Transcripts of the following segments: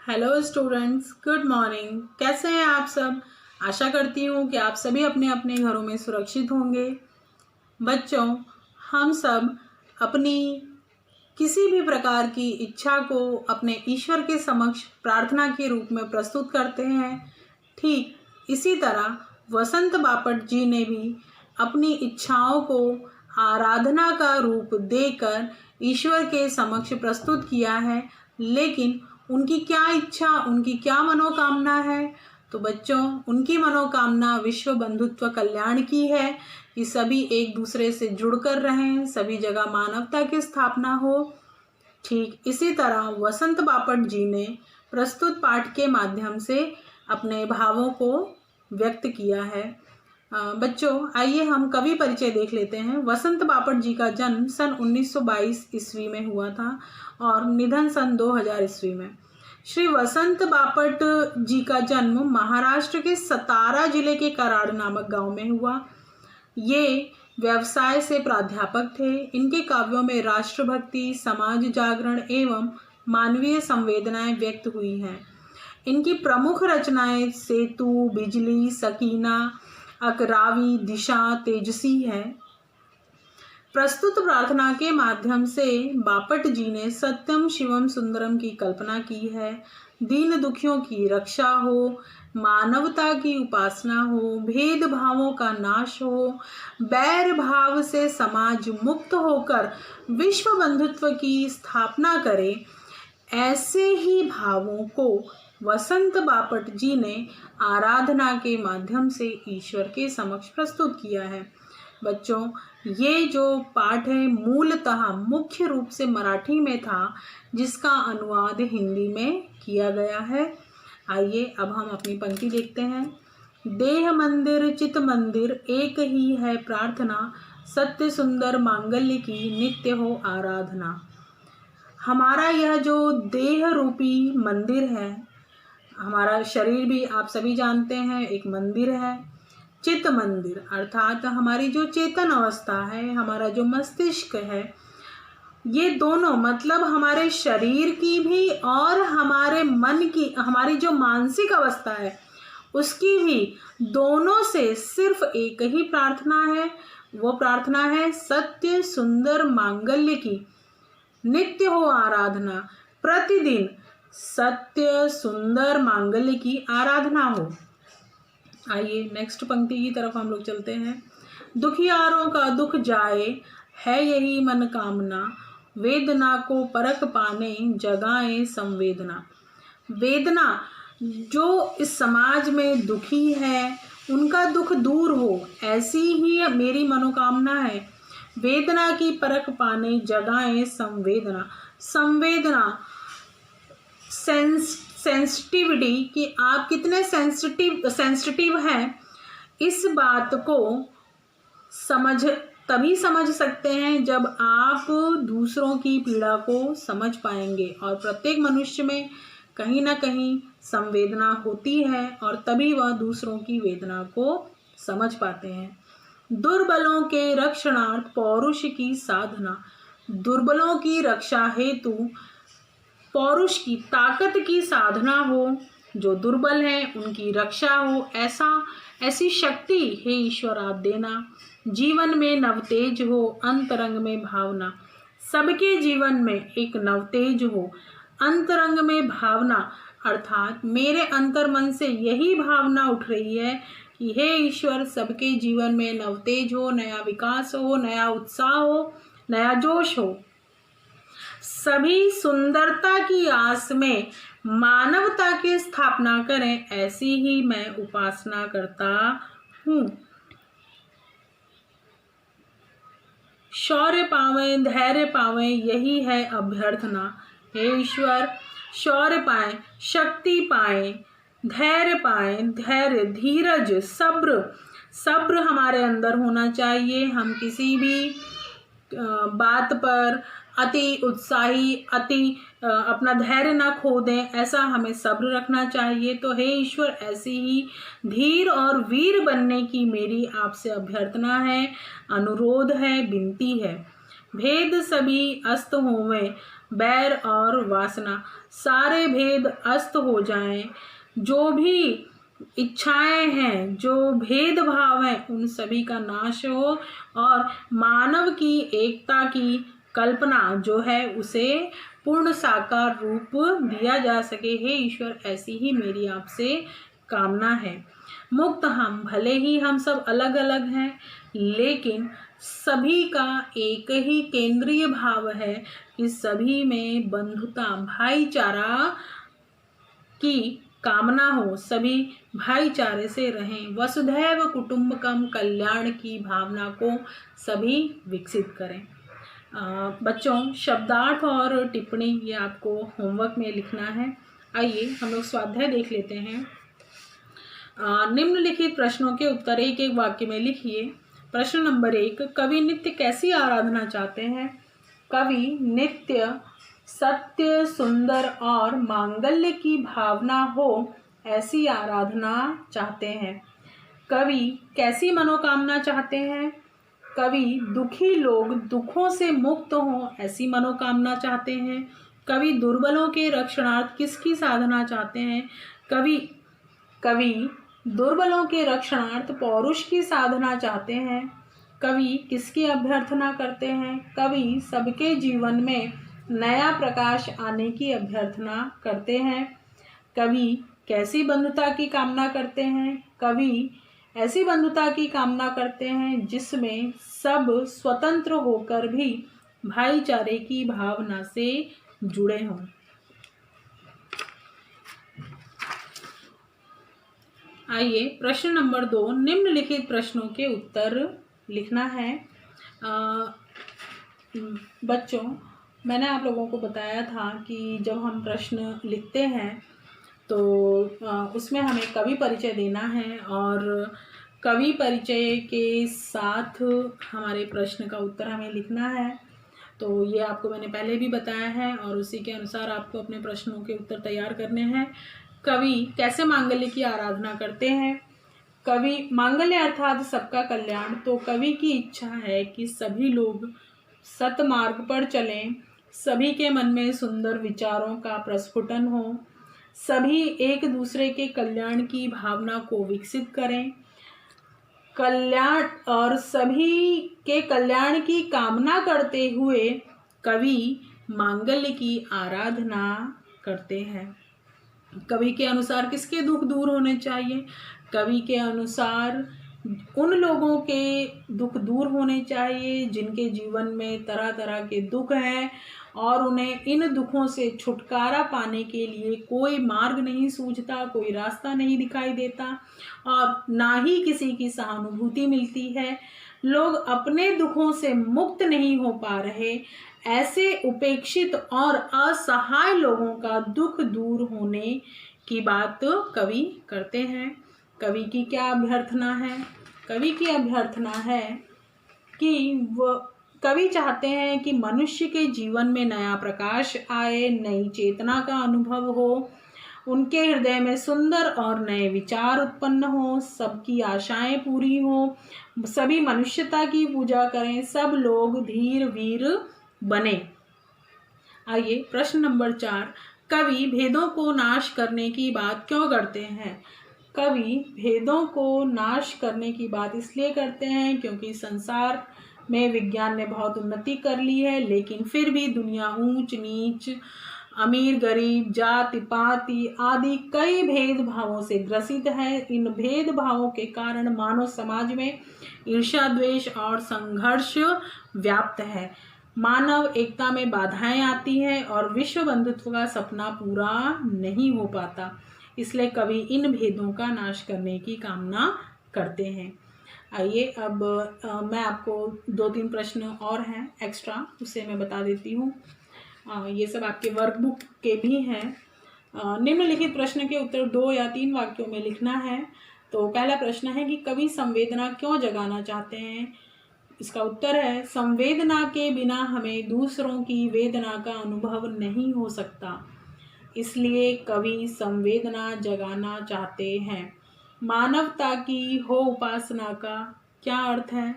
Hello students, good morning. कैसे हैं आप सब? आशा करती हूँ कि आप सभी अपने अपने घरों में सुरक्षित होंगे। बच्चों, हम सब अपनी किसी भी प्रकार की इच्छा को अपने ईश्वर के समक्ष प्रार्थना के रूप में प्रस्तुत करते हैं। ठीक इसी तरह वसंत बापट जी ने भी अपनी इच्छाओं को आराधना का रूप देकर ईश्वर के समक्ष प्रस्तुत किया है। लेकिन उनकी क्या इच्छा, उनकी क्या मनोकामना है? तो बच्चों, उनकी मनोकामना विश्व बंधुत्व कल्याण की है कि सभी एक दूसरे से जुड़कर रहें, सभी जगह मानवता की स्थापना हो। ठीक इसी तरह वसंत बापट जी ने प्रस्तुत पाठ के माध्यम से अपने भावों को व्यक्त किया है। बच्चों, आइए हम कवि परिचय देख लेते हैं। वसंत बापट जी का जन्म सन 1922 ईस्वी में हुआ था और निधन सन 2000 ईस्वी में। श्री वसंत बापट जी का जन्म महाराष्ट्र के सतारा जिले के कराड़ नामक गांव में हुआ। ये व्यवसाय से प्राध्यापक थे। इनके काव्यों में राष्ट्रभक्ति, समाज जागरण एवं मानवीय संवेदनाएं व्यक्त हुई हैं। इनकी प्रमुख रचनाएं सेतु, बिजली, सकीना, अकरावी, दिशा, तेजसी है। प्रस्तुत प्रार्थना के माध्यम से बापट जी ने सत्यम शिवम सुंदरम की कल्पना की है। दीन दुखियों की रक्षा हो, मानवता की उपासना हो, भेदभावों का नाश हो, बैर भाव से समाज मुक्त होकर विश्व बंधुत्व की स्थापना करे, ऐसे ही भावों को वसंत बापट जी ने आराधना के माध्यम से ईश्वर के समक्ष प्रस्तुत किया है। बच्चों, ये जो पाठ है मूलतः मुख्य रूप से मराठी में था, जिसका अनुवाद हिंदी में किया गया है। आइए अब हम अपनी पंक्ति देखते हैं। देह मंदिर चित मंदिर एक ही है प्रार्थना, सत्य सुंदर मांगल्य की नित्य हो आराधना। हमारा यह जो देह रूपी मंदिर है, हमारा शरीर भी आप सभी जानते हैं एक मंदिर है। चित मंदिर अर्थात हमारी जो चेतन अवस्था है, हमारा जो मस्तिष्क है, ये दोनों मतलब हमारे शरीर की भी और हमारे मन की, हमारी जो मानसिक अवस्था है उसकी भी, दोनों से सिर्फ एक ही प्रार्थना है। वो प्रार्थना है सत्य सुंदर मांगल्य की नित्य हो आराधना। प्रतिदिन सत्य सुंदर मांगल्य की आराधना हो। आइए नेक्स्ट पंक्ति की तरफ हम लोग चलते हैं। दुखियारों का दुख जाए है यही मन कामना, वेदना को परख पाने जगाए संवेदना। वेदना, जो इस समाज में दुखी है उनका दुख दूर हो, ऐसी ही मेरी मनोकामना है। वेदना की परख पाने जगाए संवेदना। संवेदना, सेंसिटिविटी कि आप कितने सेंसिटिव हैं, इस बात को तभी समझ सकते हैं जब आप दूसरों की पीड़ा को समझ पाएंगे। और प्रत्येक मनुष्य में कहीं ना कहीं संवेदना होती है और तभी वह दूसरों की वेदना को समझ पाते हैं। दुर्बलों के रक्षणार्थ पौरुष की साधना। दुर्बलों की रक्षा हेतु पौरुष की, ताकत की साधना हो। जो दुर्बल हैं उनकी रक्षा हो, ऐसी शक्ति हे ईश्वर आप देना। जीवन में नवतेज हो, अंतरंग में भावना। सबके जीवन में एक नवतेज हो, अंतरंग में भावना अर्थात मेरे अंतर मन से यही भावना उठ रही है कि हे ईश्वर सबके जीवन में नवतेज हो, नया विकास हो, नया उत्साह हो, नया जोश हो। सभी सुंदरता की आस में मानवता की स्थापना करें, ऐसी ही मैं उपासना करता हूँ। शौर्य पावें, धैर्य पावें, यही है अभ्यर्थना। हे ईश्वर शौर्य पाएं, शक्ति पाएं, धैर्य पाएं, धैर्य, धीरज, सब्र हमारे अंदर होना चाहिए। हम किसी भी बात पर अति उत्साही, अपना धैर्य ना खो दें, ऐसा हमें सब्र रखना चाहिए। तो हे ईश्वर ऐसी ही धीर और वीर बनने की मेरी आपसे अभ्यर्थना है, अनुरोध है, विनती है। भेद सभी अस्त होवें, बैर और वासना, सारे भेद अस्त हो जाएं। जो भी इच्छाएं हैं, जो भेदभाव हैं, उन सभी का नाश हो और मानव की एकता की कल्पना जो है उसे पूर्ण साकार रूप दिया जा सके। हे ईश्वर, ऐसी ही मेरी आपसे कामना है। मुक्त हम, भले ही हम सब अलग अलग हैं, लेकिन सभी का एक ही केंद्रीय भाव है कि सभी में बंधुता, भाईचारा की कामना हो, सभी भाईचारे से रहें। वसुधैव कुटुंबकम कल्याण की भावना को सभी विकसित करें। बच्चों, शब्दार्थ और टिप्पणी ये आपको होमवर्क में लिखना है। आइए हम लोग स्वाध्याय देख लेते हैं। निम्नलिखित प्रश्नों के उत्तर एक एक वाक्य में लिखिए। प्रश्न नंबर 1, कवि नित्य कैसी आराधना चाहते हैं? कवि नित्य सत्य, सुंदर और मांगल्य की भावना हो ऐसी आराधना चाहते हैं। कवि कैसी मनोकामना चाहते हैं? कवि दुखी लोग दुखों से मुक्त हों ऐसी मनोकामना चाहते हैं। कवि दुर्बलों के रक्षणार्थ किसकी साधना चाहते हैं? कवि दुर्बलों के रक्षणार्थ पौरुष की साधना चाहते हैं। कवि किसकी अभ्यर्थना करते हैं? कवि सबके जीवन में नया प्रकाश आने की अभ्यर्थना करते हैं। कवि कैसी बंधुता की कामना करते हैं? कवि ऐसी बंधुता की कामना करते हैं जिसमें सब स्वतंत्र होकर भी भाईचारे की भावना से जुड़े हों। आइए प्रश्न नंबर 2, निम्नलिखित प्रश्नों के उत्तर लिखना है। बच्चों, मैंने आप लोगों को बताया था कि जब हम प्रश्न लिखते हैं तो उसमें हमें कवि परिचय देना है और कवि परिचय के साथ हमारे प्रश्न का उत्तर हमें लिखना है। तो ये आपको मैंने पहले भी बताया है और उसी के अनुसार आपको अपने प्रश्नों के उत्तर तैयार करने हैं। कवि कैसे मांगल्य की आराधना करते हैं? कवि मांगल्य अर्थात सबका कल्याण। तो कवि की इच्छा है कि सभी लोग सतमार्ग पर चलें, सभी के मन में सुंदर विचारों का प्रस्फुटन हो, सभी एक दूसरे के कल्याण की भावना को विकसित करें, कल्याण और सभी के कल्याण की कामना करते हुए कवि मांगल्य की आराधना करते हैं। कवि के अनुसार किसके दुख दूर होने चाहिए? कवि के अनुसार उन लोगों के दुख दूर होने चाहिए जिनके जीवन में तरह तरह के दुख हैं और उन्हें इन दुखों से छुटकारा पाने के लिए कोई मार्ग नहीं सूझता, कोई रास्ता नहीं दिखाई देता और ना ही किसी की सहानुभूति मिलती है। लोग अपने दुखों से मुक्त नहीं हो पा रहे। ऐसे उपेक्षित और असहाय लोगों का दुख दूर होने की बात कवि करते हैं। कवि की क्या अभ्यर्थना है? कवि की अभ्यर्थना है कि कवि चाहते हैं कि मनुष्य के जीवन में नया प्रकाश आए, नई चेतना का अनुभव हो, उनके हृदय में सुंदर और नए विचार उत्पन्न हो, सबकी आशाएं पूरी हो, सभी मनुष्यता की पूजा करें, सब लोग धीर वीर बने। आइए प्रश्न नंबर 4, कवि भेदों को नाश करने की बात क्यों करते हैं? कवि भेदों को नाश करने की बात इसलिए करते हैं क्योंकि संसार में विज्ञान ने बहुत उन्नति कर ली है, लेकिन फिर भी दुनिया ऊंच नीच, अमीर गरीब, जाति पाति आदि कई भेदभावों से ग्रसित है। इन भेदभावों के कारण मानव समाज में ईर्ष्या, द्वेष और संघर्ष व्याप्त है। मानव एकता में बाधाएं आती हैं और विश्व बंधुत्व का सपना पूरा नहीं हो पाता। इसलिए कवि इन भेदों का नाश करने की कामना करते हैं। आइए अब मैं आपको 2-3 प्रश्न और हैं एक्स्ट्रा, उसे मैं बता देती हूँ। ये सब आपके वर्कबुक के भी हैं। निम्नलिखित प्रश्न के उत्तर 2 या 3 वाक्यों में लिखना है। तो पहला प्रश्न है कि कवि संवेदना क्यों जगाना चाहते हैं? इसका उत्तर है, संवेदना के बिना हमें दूसरों की वेदना का अनुभव नहीं हो सकता, इसलिए कवि संवेदना जगाना चाहते हैं। मानवता की हो उपासना का क्या अर्थ है?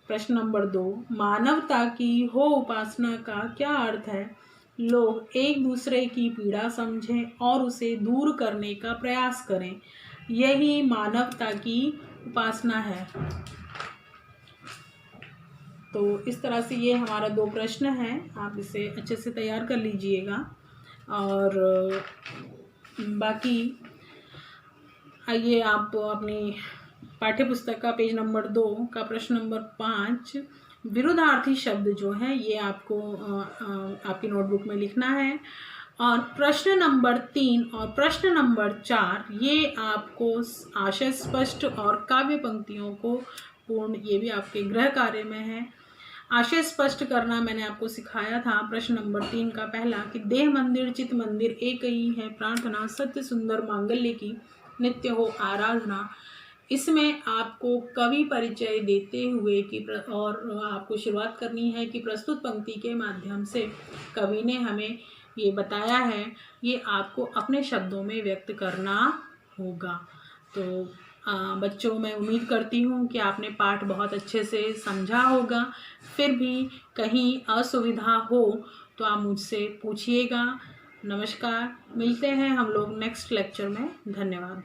प्रश्न नंबर 2, मानवता की हो उपासना का क्या अर्थ है? लोग एक दूसरे की पीड़ा समझें और उसे दूर करने का प्रयास करें। यही मानवता की उपासना है। तो इस तरह से ये हमारा 2 प्रश्न हैं, आप इसे अच्छे से तैयार कर लीजिएगा। और बाकी आइए आप अपनी पाठ्य पुस्तक का पेज नंबर 2 का प्रश्न नंबर 5 विरुद्धार्थी शब्द जो है ये आपको आपकी नोटबुक में लिखना है। और प्रश्न नंबर 3 और प्रश्न नंबर 4 ये आपको आशय स्पष्ट और काव्य पंक्तियों को पूर्ण, ये भी आपके गृह कार्य में है। आशय स्पष्ट करना मैंने आपको सिखाया था प्रश्न नंबर 3 का पहला कि देह मंदिर चित मंदिर एक ही है प्रार्थना, सत्य सुंदर मांगल्य की नित्य हो आराधना। इसमें आपको कवि परिचय देते हुए कि और आपको शुरुआत करनी है कि प्रस्तुत पंक्ति के माध्यम से कवि ने हमें ये बताया है, ये आपको अपने शब्दों में व्यक्त करना होगा। तो बच्चों, मैं उम्मीद करती हूँ कि आपने पाठ बहुत अच्छे से समझा होगा। फिर भी कहीं असुविधा हो तो आप मुझसे पूछिएगा। नमस्कार, मिलते हैं हम लोग नेक्स्ट लेक्चर में। धन्यवाद।